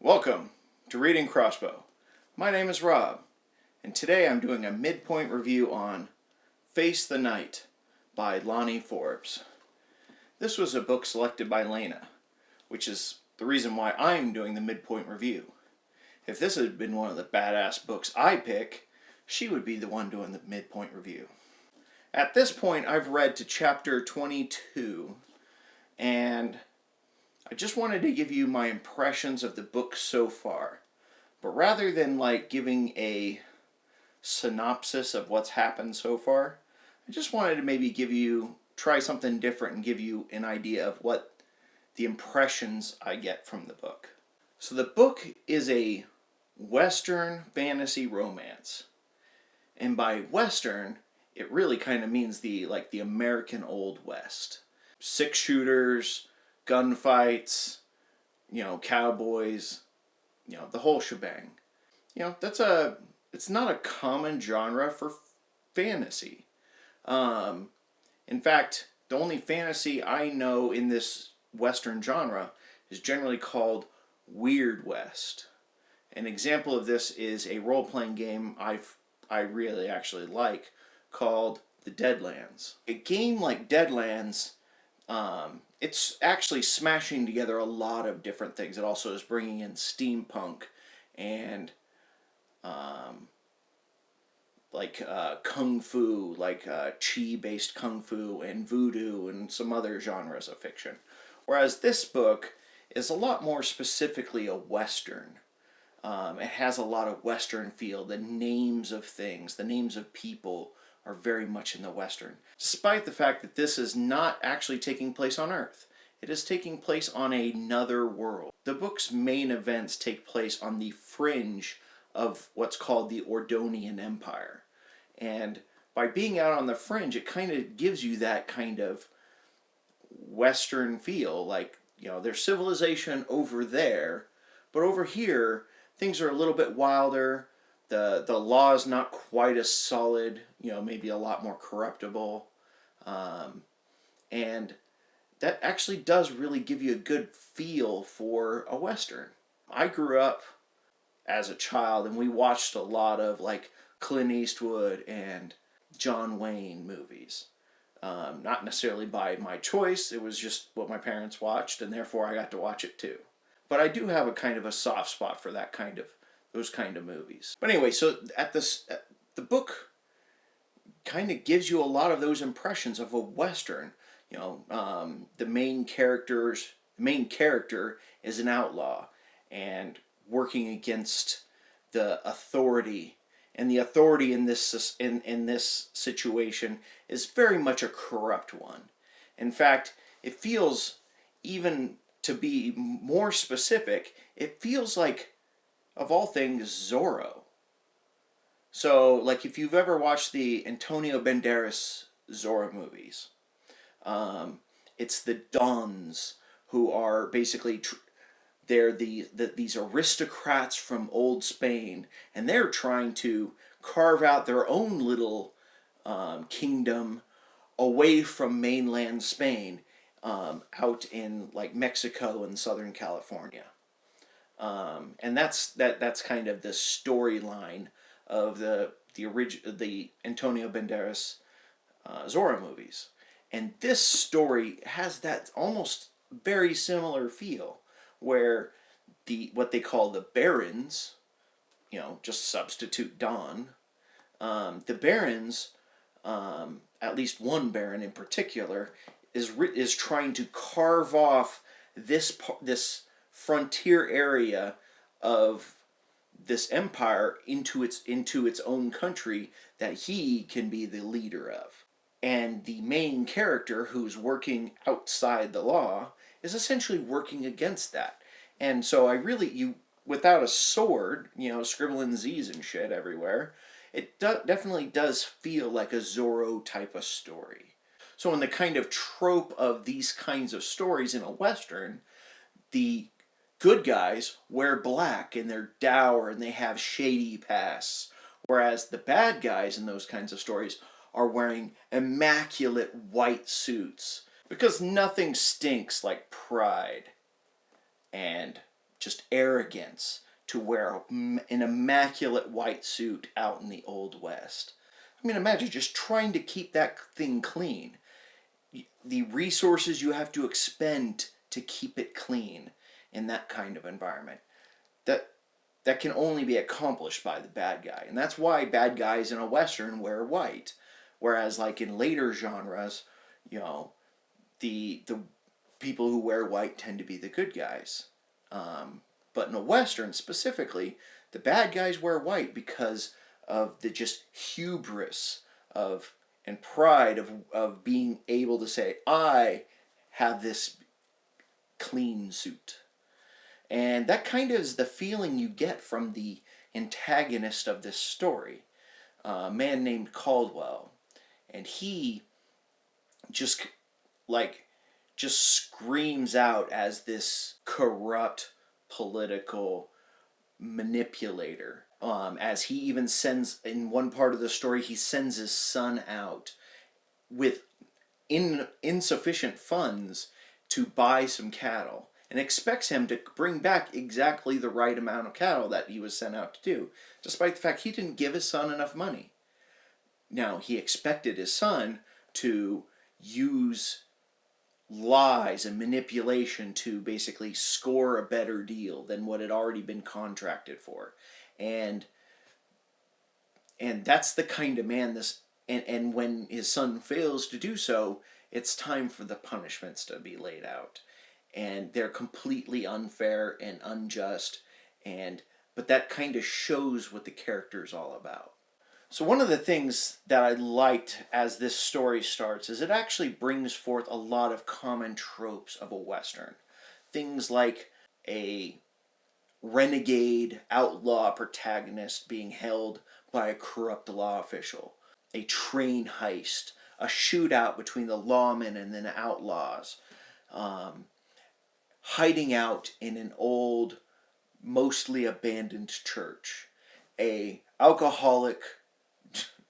Welcome to Reading Crossbow. My name is Rob, and today I'm doing a midpoint review on Face the Night by Lani Forbes. This was a book selected by Lana, which is the reason why I'm doing the midpoint review. If this had been one of the badass books I pick, she would be the one doing the midpoint review. At this point, I've read to chapter 22, and I just wanted to give you my impressions of the book so far. But rather than giving a synopsis of what's happened so far, I just wanted to maybe try something different and give you an idea of what the impressions I get from the book. So the book is a Western fantasy romance. And by Western, it really kind of means the American Old West. 6-shooters, gunfights, cowboys, the whole shebang. It's not a common genre for fantasy. In fact, the only fantasy I know in this Western genre is generally called Weird West. An example of this is a role-playing game I really actually like called The Deadlands. A game like Deadlands, it's actually smashing together a lot of different things. It also is bringing in steampunk and kung fu, chi-based kung fu and voodoo and some other genres of fiction. Whereas this book is a lot more specifically a Western. It has a lot of Western feel. The names of things, the names of people are very much in the Western. Despite the fact that this is not actually taking place on Earth. It is taking place on another world. The book's main events take place on the fringe of what's called the Ordonian Empire. And by being out on the fringe, it kind of gives you that kind of Western feel. There's civilization over there, but over here, things are a little bit wilder. The law is not quite as solid, maybe a lot more corruptible. And that actually does really give you a good feel for a Western. I grew up as a child and we watched a lot of Clint Eastwood and John Wayne movies. Not necessarily by my choice, it was just what my parents watched and therefore I got to watch it too. But I do have a kind of a soft spot for those kind of movies. But anyway, so the book kind of gives you a lot of those impressions of a Western. The main character is an outlaw and working against the authority, and the authority in this situation is very much a corrupt one. In fact, it feels, even to be more specific, it feels like, of all things, Zorro. So, if you've ever watched the Antonio Banderas Zorro movies, it's the Dons who are basically they're these aristocrats from old Spain, and they're trying to carve out their own little kingdom away from mainland Spain, out in Mexico and Southern California. And that's kind of the storyline of the Antonio Banderas Zorro movies. And this story has that almost very similar feel, where what they call the barons, just substitute Don, the barons, at least one baron in particular, is trying to carve off this frontier area of this empire into its own country that he can be the leader of. And the main character, who's working outside the law, is essentially working against that. And so without a sword, scribbling Z's and shit everywhere, it definitely does feel like a Zorro type of story. So in the kind of trope of these kinds of stories in a Western, the good guys wear black and they're dour and they have shady pasts, whereas the bad guys in those kinds of stories are wearing immaculate white suits, because nothing stinks like pride and just arrogance to wear an immaculate white suit out in the Old West. I mean, imagine just trying to keep that thing clean. The resources you have to expend to keep it clean in that kind of environment. That can only be accomplished by the bad guy. And that's why bad guys in a Western wear white. Whereas like in later genres, the people who wear white tend to be the good guys. But in a Western specifically, the bad guys wear white because of the just hubris of and pride of being able to say, I have this clean suit. And that kind of is the feeling you get from the antagonist of this story, a man named Caldwell. And he just screams out as this corrupt political manipulator. As he even sends, in one part of the story, he sends his son out with insufficient funds to buy some cattle, and expects him to bring back exactly the right amount of cattle that he was sent out to do, despite the fact he didn't give his son enough money. Now, he expected his son to use lies and manipulation to basically score a better deal than what had already been contracted for. And that's the kind of man this, and when his son fails to do so, it's time for the punishments to be laid out. And they're completely unfair and unjust, but that kind of shows what the character is all about. So one of the things that I liked as this story starts is it actually brings forth a lot of common tropes of a Western. Things like a renegade outlaw protagonist being held by a corrupt law official, a train heist, a shootout between the lawmen and the outlaws, hiding out in an old, mostly abandoned church, a alcoholic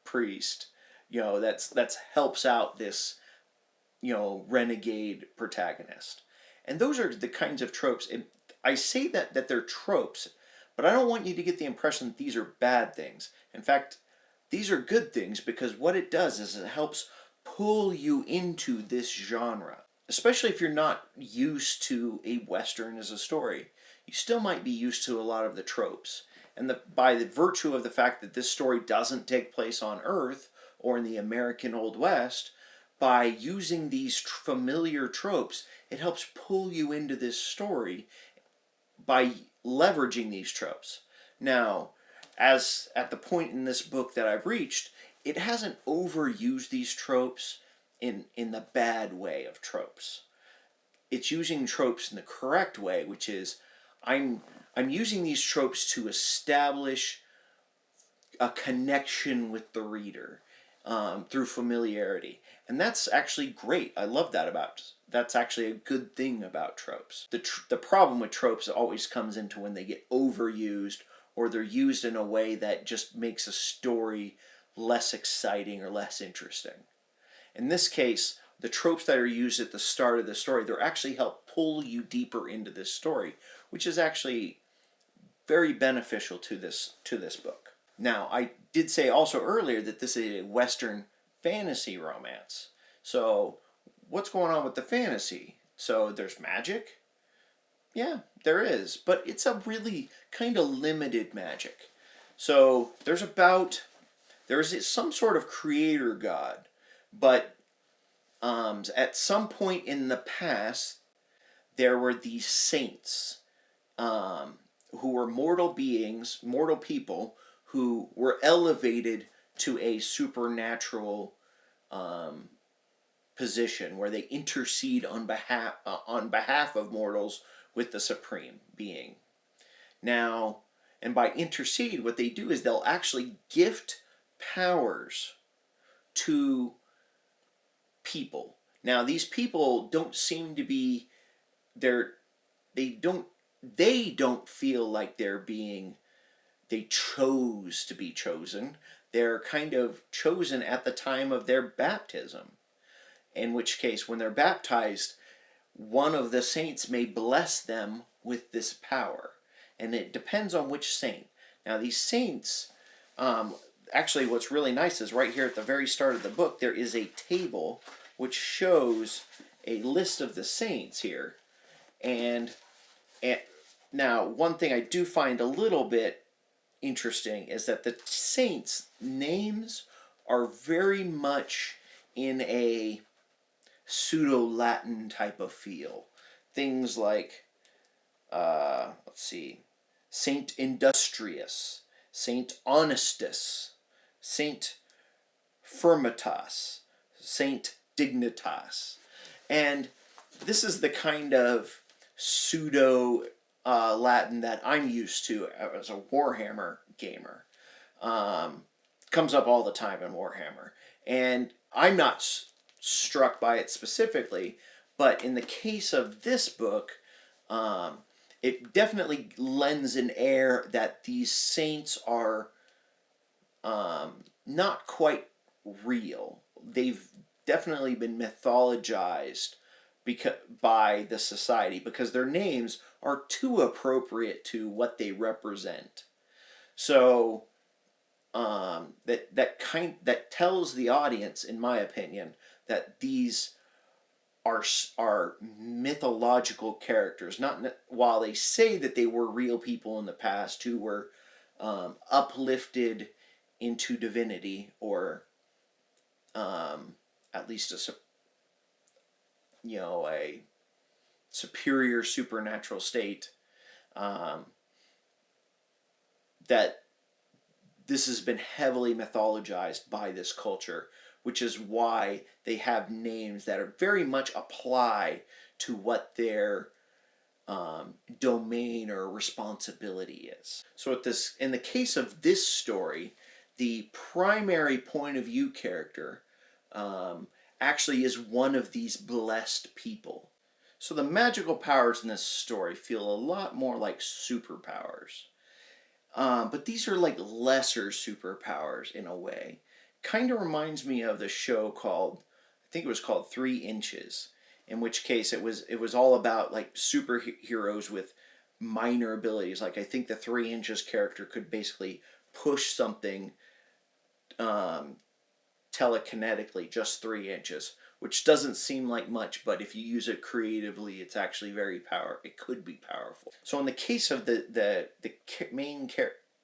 priest, that's helps out this, renegade protagonist. And those are the kinds of tropes. And I say that they're tropes, but I don't want you to get the impression that these are bad things. In fact, these are good things, because what it does is it helps pull you into this genre. Especially if you're not used to a Western as a story. You still might be used to a lot of the tropes. And by the virtue of the fact that this story doesn't take place on Earth or in the American Old West, by using these familiar tropes, it helps pull you into this story by leveraging these tropes. Now, as at the point in this book that I've reached, it hasn't overused these tropes in the bad way of tropes. It's using tropes in the correct way, which is I'm using these tropes to establish a connection with the reader through familiarity. And that's actually great. I love that that's actually a good thing about tropes. The problem with tropes always comes into when they get overused, or they're used in a way that just makes a story less exciting or less interesting. In this case, the tropes that are used at the start of the story, they're actually help pull you deeper into this story, which is actually very beneficial to this book. Now, I did say also earlier that this is a Western fantasy romance. So, what's going on with the fantasy? So, there's magic? Yeah, there is, but it's a really kind of limited magic. So, there's some sort of creator god. But at some point in the past, there were these saints who were mortal beings, mortal people, who were elevated to a supernatural position where they intercede on behalf of mortals with the supreme being. Now, and by intercede, what they do is they'll actually gift powers to people. Now, these people don't seem to be they don't feel like they chose to be chosen. They're kind of chosen at the time of their baptism. In which case, when they're baptized, one of the saints may bless them with this power, and it depends on which saint. Now, these saints, actually, what's really nice is right here at the very start of the book, there is a table which shows a list of the saints here. And now, one thing I do find a little bit interesting is that the saints' names are very much in a pseudo-Latin type of feel. Things like, let's see, Saint Industrious, Saint Honestus, Saint Firmitas, Saint Dignitas. And this is the kind of pseudo Latin that I'm used to as a Warhammer gamer. Comes up all the time in Warhammer. And I'm not struck by it specifically, but in the case of this book, it definitely lends an air that these saints are not quite real. They've definitely been mythologized by the society because their names are too appropriate to what they represent. So that tells the audience, in my opinion, that these are mythological characters. Not while they say that they were real people in the past who were uplifted into divinity, or at least a superior supernatural state, that this has been heavily mythologized by this culture, which is why they have names that are very much apply to what their domain or responsibility is. So in the case of this story, the primary point of view character actually is one of these blessed people. So the magical powers in this story feel a lot more like superpowers. But these are like lesser superpowers in a way. Kind of reminds me of the show called, I think it was called 3 Inches, in which case it was all about like superheroes with minor abilities. Like I think the 3 Inches character could basically push something telekinetically just 3 inches, which doesn't seem like much, but if you use it creatively, it's actually it could be powerful. So in the case of the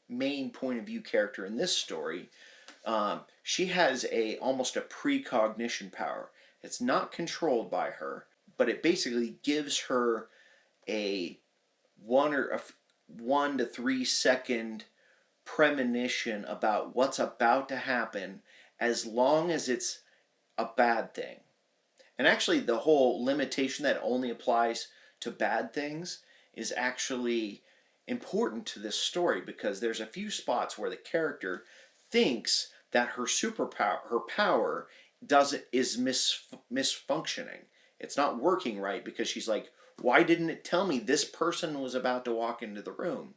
main point of view character in this story, she has almost a precognition power. It's not controlled by her, but it basically gives her a 1 to 3 second premonition about what's about to happen, as long as it's a bad thing. And actually, the whole limitation that only applies to bad things is actually important to this story, because there's a few spots where the character thinks that her power is misfunctioning. It's not working right, because she's like, why didn't it tell me this person was about to walk into the room?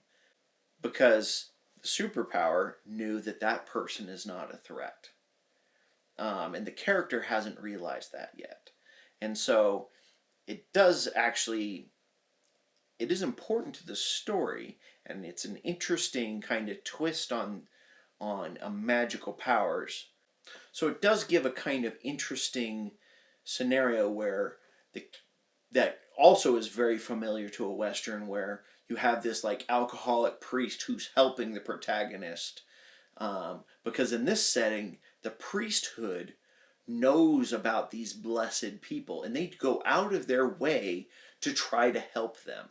Because the superpower knew that person is not a threat. And the character hasn't realized that yet. And so it is important to the story, and it's an interesting kind of twist on magical powers. So it does give a kind of interesting scenario where that also is very familiar to a Western, where you have this like alcoholic priest who's helping the protagonist. Because in this setting, the priesthood knows about these blessed people, and they go out of their way to try to help them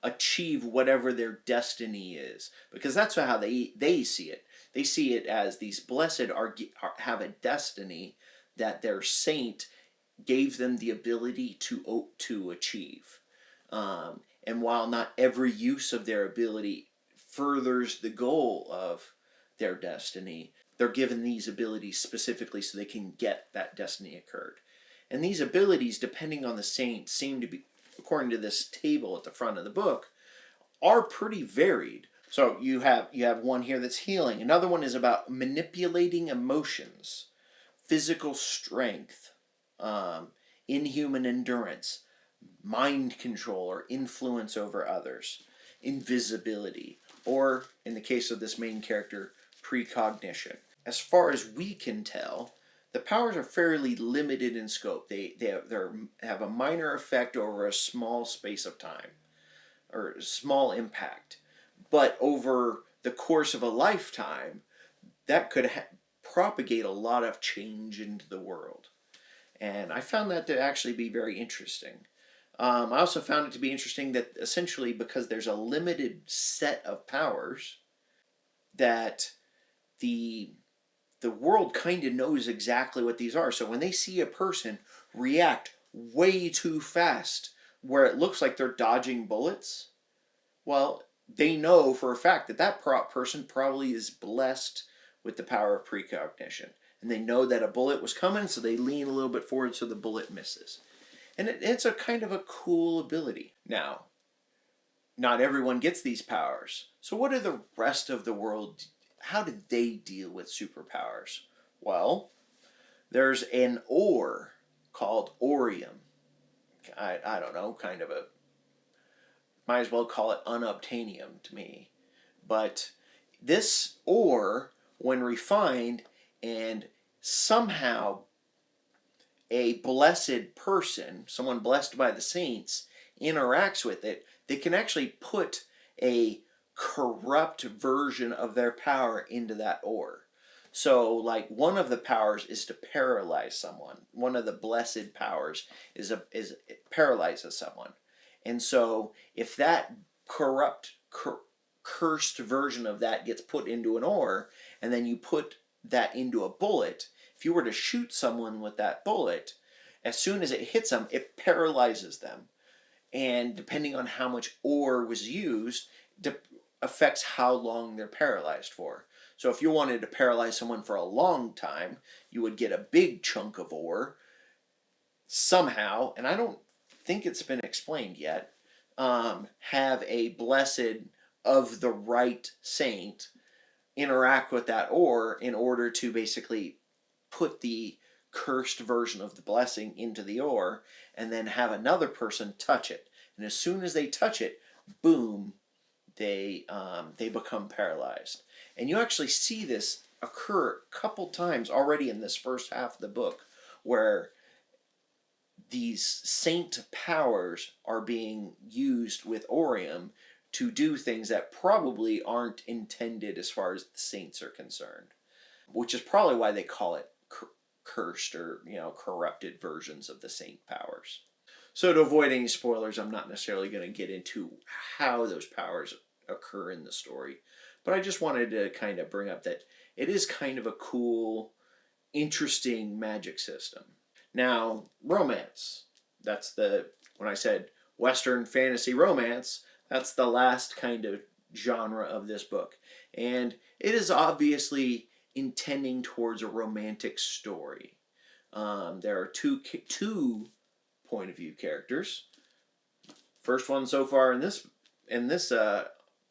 achieve whatever their destiny is, because that's how they see it. They see it as these blessed have a destiny that their saint gave them the ability to achieve. And while not every use of their ability furthers the goal of their destiny, they're given these abilities specifically so they can get that destiny occurred. And these abilities, depending on the saint, seem to be, according to this table at the front of the book, are pretty varied. So you have one here that's healing. Another one is about manipulating emotions, physical strength, inhuman endurance, mind control or influence over others, invisibility, or in the case of this main character, precognition. As far as we can tell, the powers are fairly limited in scope. They have a minor effect over a small space of time, or small impact. But over the course of a lifetime, that could propagate a lot of change into the world. And I found that to actually be very interesting. I also found it to be interesting that essentially, because there's a limited set of powers, that the world kind of knows exactly what these are. So when they see a person react way too fast, where it looks like they're dodging bullets, well, they know for a fact that that person probably is blessed with the power of precognition. And they know that a bullet was coming, so they lean a little bit forward so the bullet misses. And it's a kind of a cool ability. Now, not everyone gets these powers. So what do the rest of the world, how did they deal with superpowers? Well, there's an ore called Orium. I don't know, kind of a, might as well call it unobtainium to me. But this ore, when refined and somehow a blessed person, someone blessed by the saints, interacts with it, they can actually put a corrupt version of their power into that ore. So, like, one of the powers is to paralyze someone. One of the blessed powers is it paralyzes someone. And so, if that corrupt, cursed version of that gets put into an ore, and then you put that into a bullet, if you were to shoot someone with that bullet, as soon as it hits them, it paralyzes them. And depending on how much ore was used, affects how long they're paralyzed for. So if you wanted to paralyze someone for a long time, you would get a big chunk of ore somehow, and I don't think it's been explained yet, have a blessed of the right saint interact with that ore in order to basically put the cursed version of the blessing into the ore, and then have another person touch it. And as soon as they touch it, boom, they become paralyzed. And you actually see this occur a couple times already in this first half of the book, where these saint powers are being used with Orium to do things that probably aren't intended as far as the saints are concerned, which is probably why they call it cursed or corrupted versions of the saint powers. So to avoid any spoilers, I'm not necessarily going to get into how those powers occur in the story, but I just wanted to kind of bring up that it is kind of a cool, interesting magic system. Now, romance. When I said Western fantasy romance, that's the last kind of genre of this book. And it is obviously intending towards a romantic story. There are two point of view characters. First one so far in this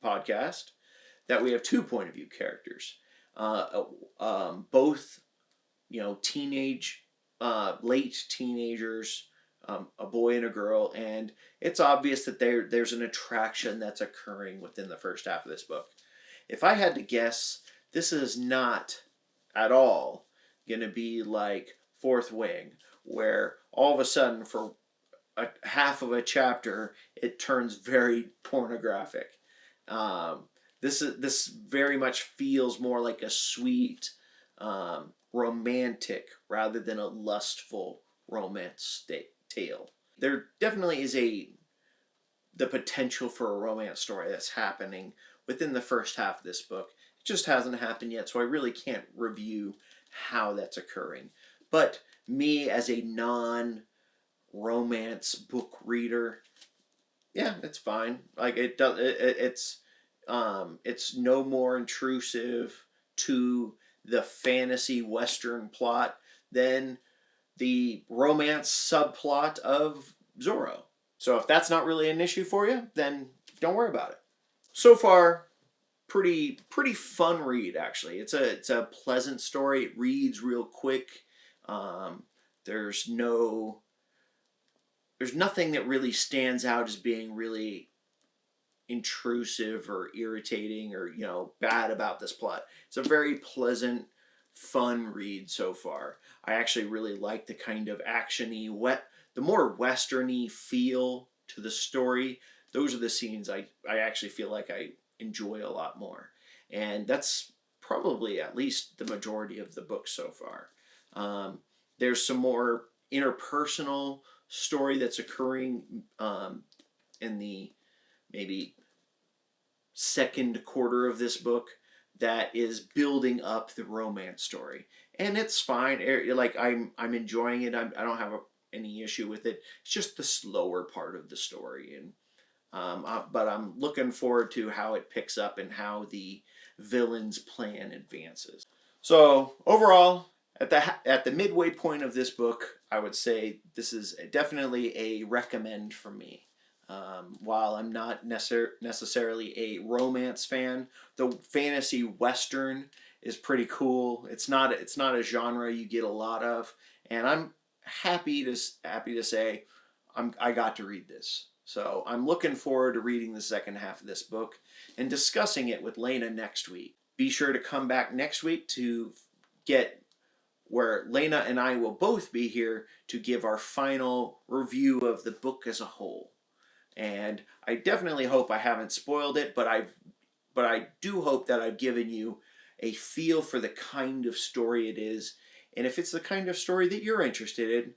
podcast, that we have 2 point of view characters. Both, teenage, late teenagers, a boy and a girl, and it's obvious that there's an attraction that's occurring within the first half of this book. If I had to guess, this is not at all going to be like Fourth Wing, where all of a sudden for half of a chapter it turns very pornographic. This very much feels more like a sweet, romantic rather than a lustful romance tale. There definitely is the potential for a romance story that's happening within the first half of this book. It just hasn't happened yet, so I really can't review how that's occurring. But me as a non-romance book reader, yeah, it's fine. Like it's no more intrusive to the fantasy Western plot than the romance subplot of Zorro. So if that's not really an issue for you, then don't worry about it. So far, pretty fun read, actually. It's a pleasant story. It reads real quick. There's no there's nothing that really stands out as being really intrusive or irritating or bad about this plot. It's a very pleasant, fun read so far. I actually really like the kind of actiony, the more westerny feel to the story. Those are the scenes I actually feel like I enjoy a lot more, and that's probably at least the majority of the book so far. There's some more interpersonal story that's occurring in the maybe second quarter of this book that is building up the romance story, and it's fine. Like I'm enjoying it. I don't have any issue with it. It's just the slower part of the story, and but I'm looking forward to how it picks up and how the villain's plan advances. So overall, at the midway point of this book, I would say this is definitely a recommend for me. While I'm not necessarily a romance fan, the fantasy western is pretty cool. It's not a genre you get a lot of, and I'm happy to say I got to read this. So I'm looking forward to reading the second half of this book and discussing it with Lana next week. Be sure to come back next week to get where Lana and I will both be here to give our final review of the book as a whole. And I definitely hope I haven't spoiled it, but I do hope that I've given you a feel for the kind of story it is. And if it's the kind of story that you're interested in,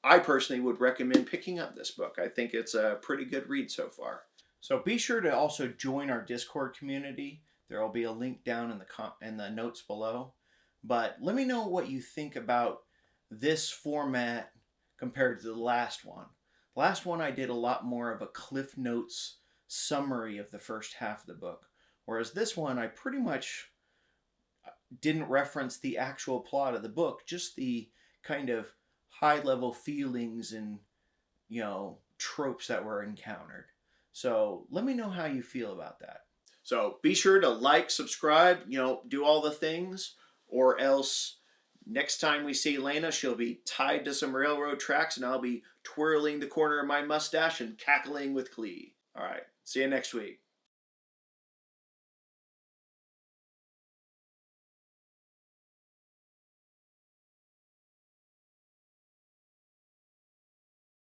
I personally would recommend picking up this book. I think it's a pretty good read so far. So be sure to also join our Discord community. There will be a link down in the notes below. But let me know what you think about this format compared to the last one. Last one I did a lot more of a Cliff Notes summary of the first half of the book. Whereas this one I pretty much didn't reference the actual plot of the book, just the kind of high level feelings and tropes that were encountered. So let me know how you feel about that. So be sure to like, subscribe, do all the things, or else next time we see Lana, she'll be tied to some railroad tracks and I'll be twirling the corner of my mustache and cackling with glee. All right, see you next week.